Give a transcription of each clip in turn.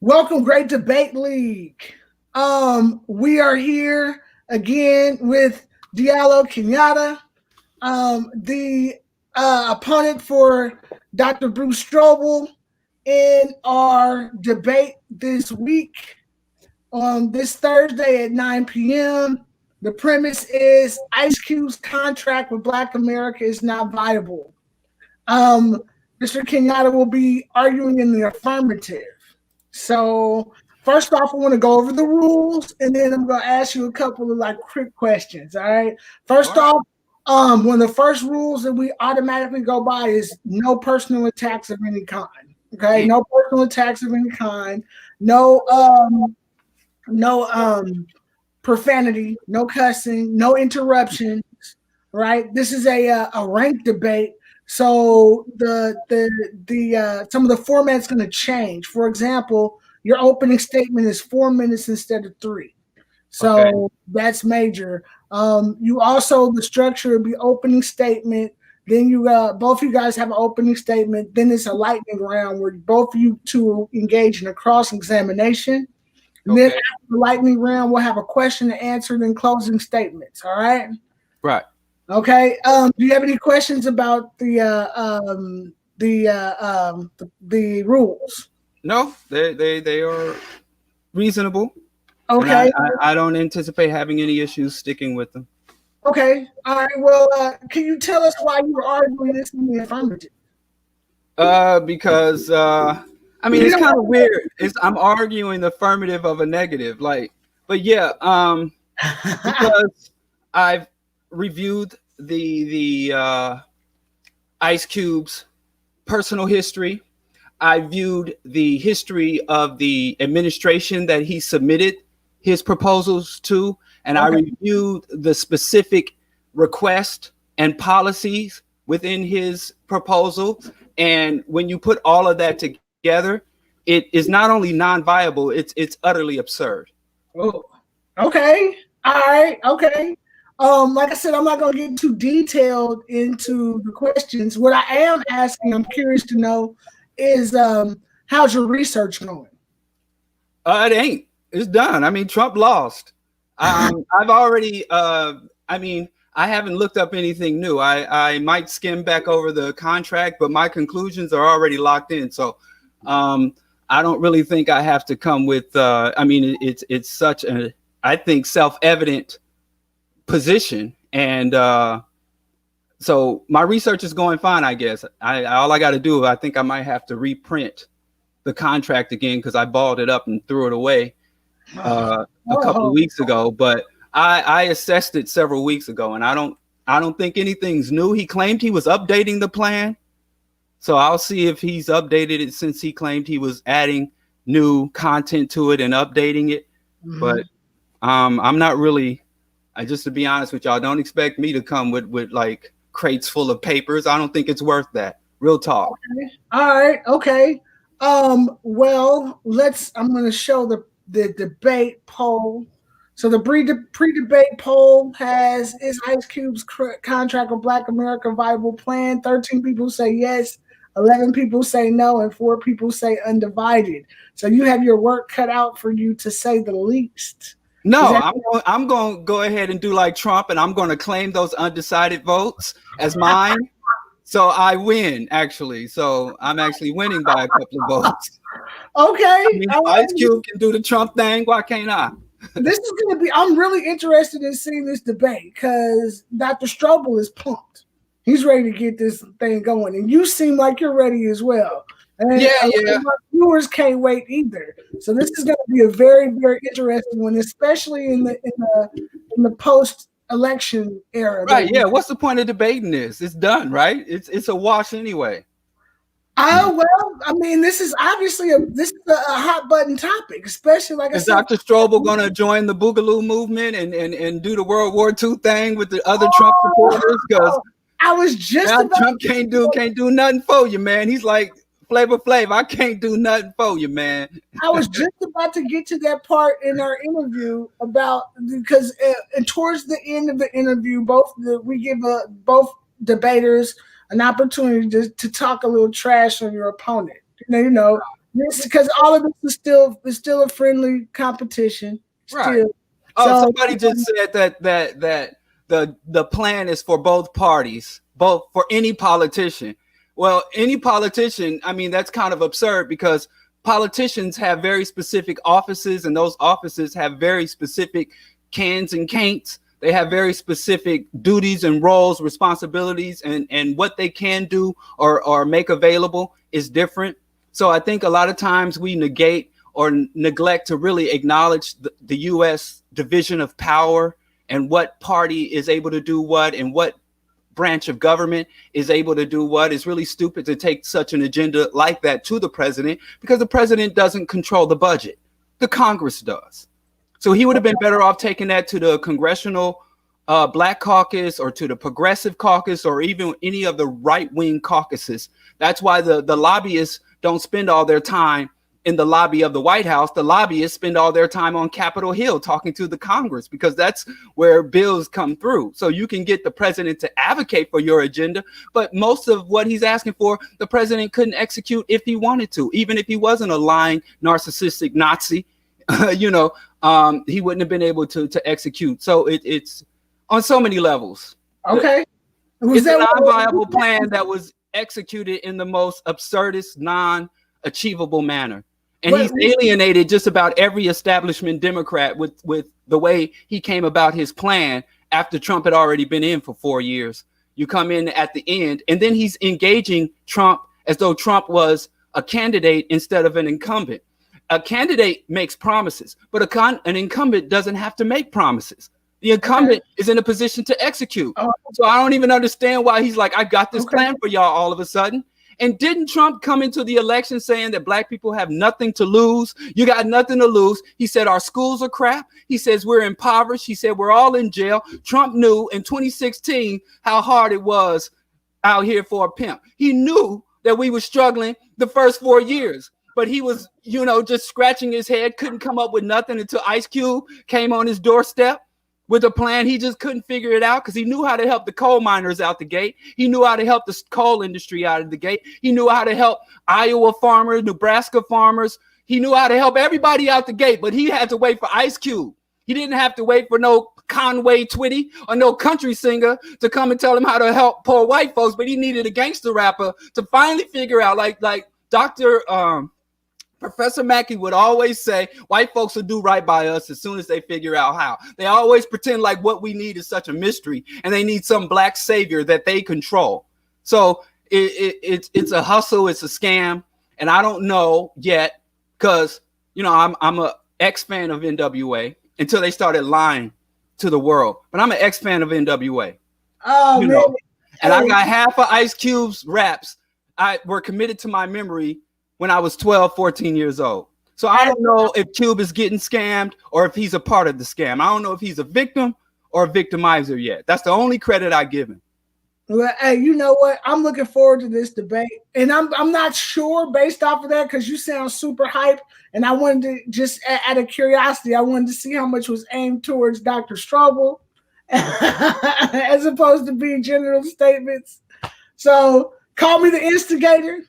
Welcome, Great Debate League. We are here again with Diallo Kenyatta, the opponent for Dr. Bruce Strobel in our debate this week on this Thursday at 9 p.m. The premise is Ice Cube's contract with Black America is not viable. Mr. Kenyatta will be arguing in the affirmative. So first off, I want to go over the rules, and then I'm going to ask you a couple of quick questions. All right. First off, one of the first rules that we automatically go by is no personal attacks of any kind. Okay, no personal attacks of any kind. No profanity. No cussing. No interruptions. Right. This is a ranked debate. So the some of the format's going to change. For example, your opening statement is 4 minutes instead of 3. So that's major. You also, the structure would be opening statement. Then you both of you guys have an opening statement. Then it's a lightning round where both of you two engage in a cross examination. And then after the lightning round, we'll have a question to answer, then closing statements. All right. Right. Okay. Do you have any questions about the rules? No, they are reasonable. Okay. I don't anticipate having any issues sticking with them. Okay. All right. Well, can you tell us why you were arguing this in the affirmative? Because it's kind of weird. I'm arguing the affirmative of a negative, but yeah, because I've reviewed the Ice Cube's personal history. I viewed the history of the administration that he submitted his proposals to, and I reviewed the specific request and policies within his proposal. And when you put all of that together, it is not only non-viable, it's utterly absurd. Oh, okay. All right. Okay. Like I said, I'm not going to get too detailed into the questions. What I am asking, I'm curious to know, is how's your research going? It ain't. It's done. I mean, Trump lost. I've already. I haven't looked up anything new. I might skim back over the contract, but my conclusions are already locked in. So, I don't really think I have to come with. It's such a, I think, self-evident position, and so my research is going fine. I guess all I got to do, I think I might have to reprint the contract again because I balled it up and threw it away a couple of weeks ago. But I assessed it several weeks ago, and I don't think anything's new. He claimed he was updating the plan, so I'll see if he's updated it since he claimed he was adding new content to it and updating it. But I'm not really. Just to be honest with y'all, don't expect me to come with like crates full of papers. I don't think it's worth that. Real talk. Okay. All right. Okay. Well, I'm going to show the debate poll. So the pre-debate poll is Ice Cube's contract with Black America viable plan? 13 people say yes, 11 people say no, and 4 people say undivided. So you have your work cut out for you, to say the least. No, I'm going to go ahead and do like Trump, and I'm going to claim those undecided votes as mine. So I win, actually. So I'm actually winning by a couple of votes. Okay. Ice Cube can do the Trump thing. Why can't I? This is going to be, I'm really interested in seeing this debate because Dr. Strobel is pumped. He's ready to get this thing going. And you seem like you're ready as well. And yeah. My viewers can't wait either. So this is going to be a very, very interesting one, especially in the post-election era. Right? Yeah. What's the point of debating this? It's done, right? It's a wash anyway. Well, I mean, this is obviously a hot button topic, especially like is Dr. Strobel going to join the Boogaloo movement and do the World War II thing with the other Trump supporters? Because I was just Trump can't do nothing for you, man. He's like Flavor Flav. I can't do nothing for you, man. I was just about to get to that part in our interview because towards the end of the interview, we give both debaters an opportunity to talk a little trash on your opponent. You know, this because all of this is still a friendly competition. Right. Still. Oh, So somebody just said that the plan is for both parties, both for any politician. Well, any politician, I mean, that's kind of absurd because politicians have very specific offices, and those offices have very specific cans and can'ts. They have very specific duties and roles, responsibilities, and what they can do or make available is different. So I think a lot of times we negate or neglect to really acknowledge the U.S. division of power and what party is able to do what and what branch of government is able to do what. Is really stupid to take such an agenda like that to the president because the president doesn't control the budget. The Congress does. So he would have been better off taking that to the Congressional Black Caucus or to the Progressive Caucus or even any of the right-wing caucuses. That's why the lobbyists don't spend all their time in the lobby of the White House. The lobbyists spend all their time on Capitol Hill talking to the Congress because that's where bills come through. So you can get the president to advocate for your agenda, but most of what he's asking for, the president couldn't execute if he wanted to, even if he wasn't a lying, narcissistic Nazi, he wouldn't have been able to execute. So it's on so many levels. okay. It's a non-viable plan that was executed in the most absurdist, non-achievable manner. And he's alienated just about every establishment Democrat with the way he came about his plan after Trump had already been in for 4 years. You come in at the end, and then he's engaging Trump as though Trump was a candidate instead of an incumbent. A candidate makes promises, but an incumbent doesn't have to make promises. The incumbent is in a position to execute. So I don't even understand why he's like, I got this plan for y'all all of a sudden. And didn't Trump come into the election saying that black people have nothing to lose? You got nothing to lose. He said our schools are crap. He says we're impoverished. He said we're all in jail. Trump knew in 2016 how hard it was out here for a pimp. He knew that we were struggling the first 4 years, but he was, just scratching his head, couldn't come up with nothing until Ice Cube came on his doorstep with a plan. He just couldn't figure it out because he knew how to help the coal miners out the gate. He knew how to help the coal industry out of the gate. He knew how to help Iowa farmers, Nebraska farmers. He knew how to help everybody out the gate, but he had to wait for Ice Cube. He didn't have to wait for no Conway Twitty or no country singer to come and tell him how to help poor white folks, but he needed a gangster rapper to finally figure out, like Dr. Professor Mackey would always say, white folks will do right by us as soon as they figure out how. They always pretend like what we need is such a mystery and they need some black savior that they control. So it's a hustle, it's a scam. And I don't know yet because, I'm a ex-fan of NWA until they started lying to the world. But I'm an ex-fan of NWA. Oh, man. And I got half of Ice Cube's raps were committed to my memory when I was 12, 14 years old. So I don't know if Cube is getting scammed or if he's a part of the scam. I don't know if he's a victim or a victimizer yet. That's the only credit I give him. Well, hey, you know what? I'm looking forward to this debate. And I'm not sure based off of that because you sound super hype. And I wanted to just, out of curiosity, I wanted to see how much was aimed towards Dr. Strobel as opposed to being general statements. So call me the instigator.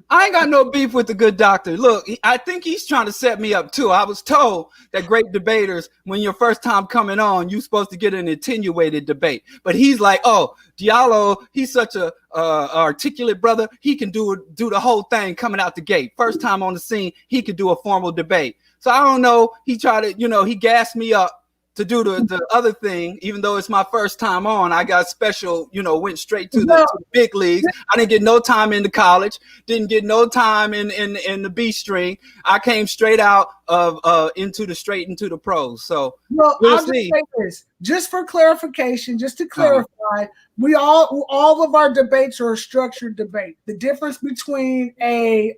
I ain't got no beef with the good doctor. Look, I think he's trying to set me up too. I was told that great debaters, when your first time coming on, you're supposed to get an attenuated debate. But he's like, oh, Diallo, he's such a articulate brother. He can do the whole thing coming out the gate. First time on the scene, he could do a formal debate. So I don't know. He tried to, he gassed me up to do the other thing, even though it's my first time on. I got special, went straight to the big leagues. I didn't get no time into college, didn't get no time in the B string. I came straight out of into the pros. So I'll just say this, just for clarification, just to clarify, we all of our debates are a structured debate. The difference between a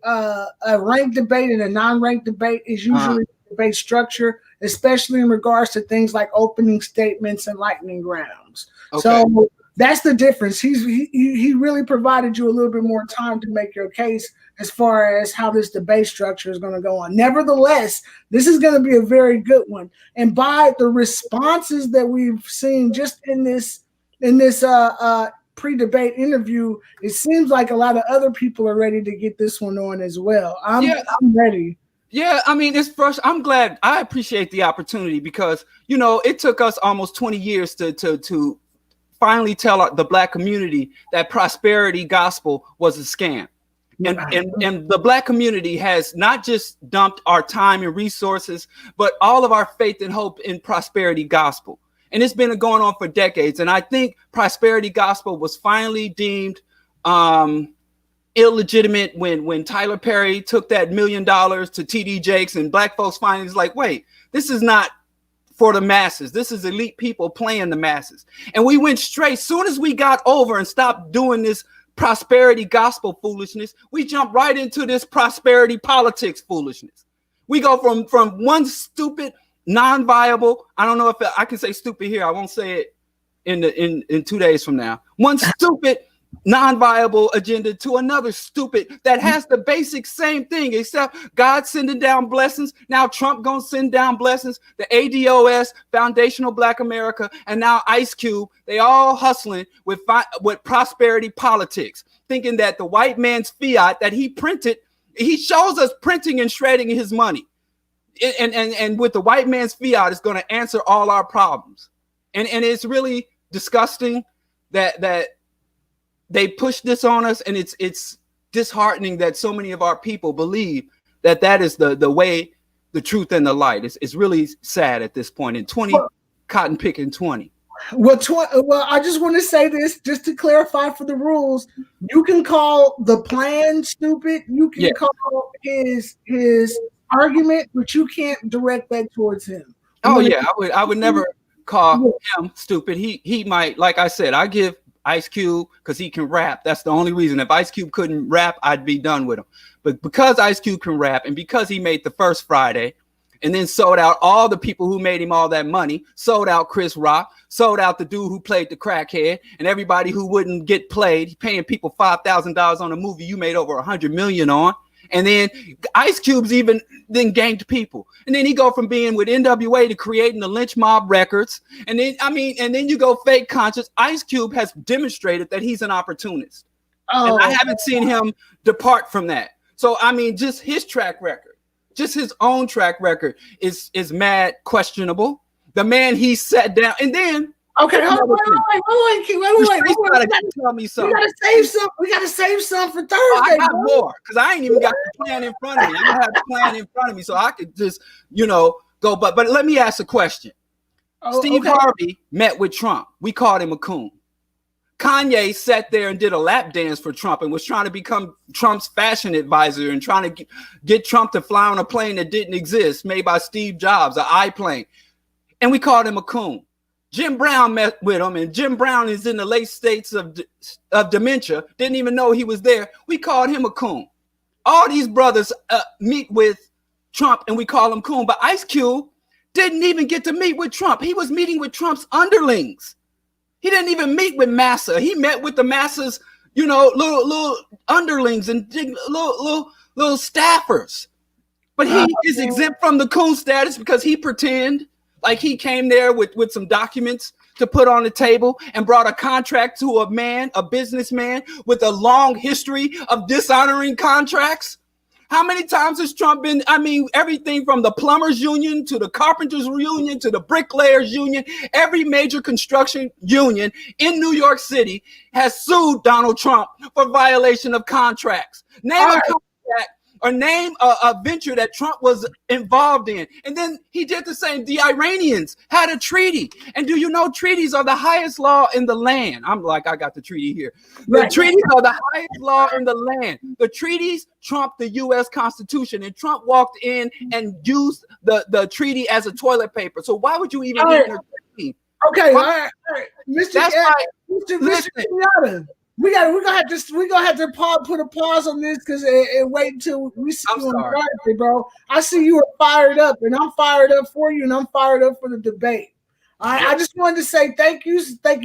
ranked debate and a non-ranked debate is usually debate structure, especially in regards to things like opening statements and lightning rounds. Okay. So that's the difference. He really provided you a little bit more time to make your case as far as how this debate structure is going to go on. Nevertheless, this is going to be a very good one. And by the responses that we've seen just in this pre-debate interview, it seems like a lot of other people are ready to get this one on as well. I'm ready. Yeah, I mean, it's frustrating. I'm glad. I appreciate the opportunity because, you know, it took us almost 20 years to finally tell the Black community that prosperity gospel was a scam. And the Black community has not just dumped our time and resources, but all of our faith and hope in prosperity gospel. And it's been going on for decades. And I think prosperity gospel was finally deemed illegitimate when Tyler Perry took that $1 million to TD Jakes, and Black folks finally was like, wait, this is not for the masses. This is elite people playing the masses. And we went straight. Soon as we got over and stopped doing this prosperity gospel foolishness, we jumped right into this prosperity politics foolishness. We go from one stupid, non-viable, I don't know if I can say stupid here. I won't say it in 2 days from now. One stupid, non-viable agenda to another stupid that has the basic same thing, except God sending down blessings. Now Trump gonna send down blessings. The ADOS, Foundational Black America, and now Ice Cube, they all hustling with prosperity politics, thinking that the white man's fiat that he printed, he shows us printing and shredding his money. And with the white man's fiat, it's going to answer all our problems. And it's really disgusting that they push this on us, and it's disheartening that so many of our people believe that is the way, the truth, and the light. It's really sad at this point in 20 cotton picking 20. Well, I just want to say this just to clarify for the rules. You can call the plan stupid. You can call his argument, but you can't direct that towards him. I would never call him stupid. He might, like I said, I give Ice Cube because he can rap. That's the only reason. If Ice Cube couldn't rap, I'd be done with him. But because Ice Cube can rap, and because he made the first Friday and then sold out all the people who made him all that money, sold out Chris Rock, sold out the dude who played the crackhead, and everybody who wouldn't get played, paying people $5,000 on a movie you made over $100 million on. And then Ice Cube's even then ganked people. And then he go from being with NWA to creating the Lynch Mob records. And then you go fake conscious. Ice Cube has demonstrated that he's an opportunist. And I haven't seen him depart from that. So, I mean, just his track record, just his own track record is mad questionable. The man he sat down, and then okay, hold on. Tell me something. We gotta save some for Thursday. I got more because I ain't even got the plan in front of me. I don't have the plan in front of me, so I could just, go. But let me ask a question. Steve Harvey met with Trump. We called him a coon. Kanye sat there and did a lap dance for Trump and was trying to become Trump's fashion advisor and trying to get Trump to fly on a plane that didn't exist, made by Steve Jobs, an I-plane. And we called him a coon. Jim Brown met with him, and Jim Brown is in the late states of dementia, didn't even know he was there. We called him a coon. All these brothers meet with Trump, and we call him coon. But Ice Cube didn't even get to meet with Trump. He was meeting with Trump's underlings. He didn't even meet with Massa. He met with the Massa's, little underlings and little staffers. But he is exempt from the coon status because he pretend like he came there with some documents to put on the table and brought a contract to a businessman with a long history of dishonoring contracts. How many times has Trump been, everything from the plumbers union to the carpenters union to the bricklayers union, every major construction union in New York City has sued Donald Trump for violation of contracts. Name a contract or name a venture that Trump was involved in. And then he did the same. The Iranians had a treaty. And do you know treaties are the highest law in the land? I'm like, I got the treaty here. The treaties are the highest law in the land. The treaties trump the U.S. Constitution. And Trump walked in and used the treaty as a toilet paper. So why would you even treaty? Okay, all right. Mr. Kenyatta. We're gonna have to put a pause on this because and wait until we see you on Friday, bro. I see you are fired up, and I'm fired up for you, and I'm fired up for the debate. All right, I just wanted to say thank you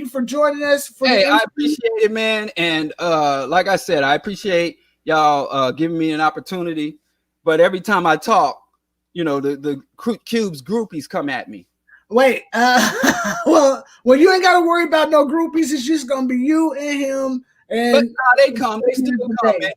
for joining us. I appreciate it, man, and like I said, I appreciate y'all giving me an opportunity. But every time I talk, the Cube's groupies come at me. Wait, well, you ain't got to worry about no groupies. It's just gonna be you and him. But And no, they come. They still come, man.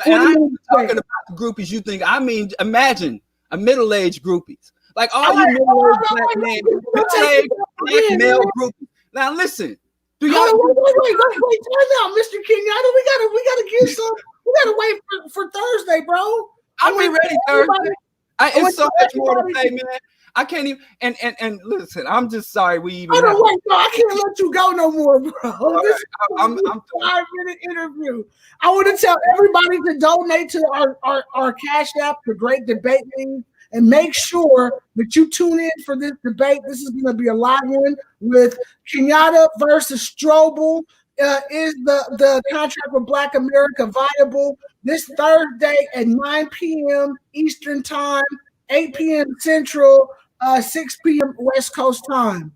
And I ain't talking about the groupies you think. I mean, imagine a middle-aged groupies. Like all you middle-aged black men, middle-aged black male groupies. Now listen, do y'all? Wait, time out, Mr. Kenyatta. We gotta get some. We gotta wait for Thursday, bro. I'll be ready Thursday. It's so much more to say, man. I can't even. And listen, I'm just sorry we even. Hold on, wait, no, I can't let you go no more, bro. This is I'm a 5-minute interview. I want to tell everybody to donate to our Cash App, the Great Debate League, and make sure that you tune in for this debate. This is going to be a live one with Kenyatta versus Strobel. Is the contract with Black America viable? This Thursday at 9 p.m. Eastern Time, 8 p.m. Central, 6 p.m. West Coast time.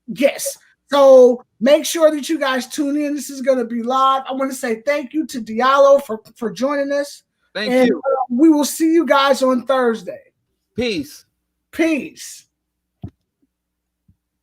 Yes. So make sure that you guys tune in. This is going to be live. I want to say thank you to Diallo for joining us. Thank you. We will see you guys on Thursday. Peace. Peace.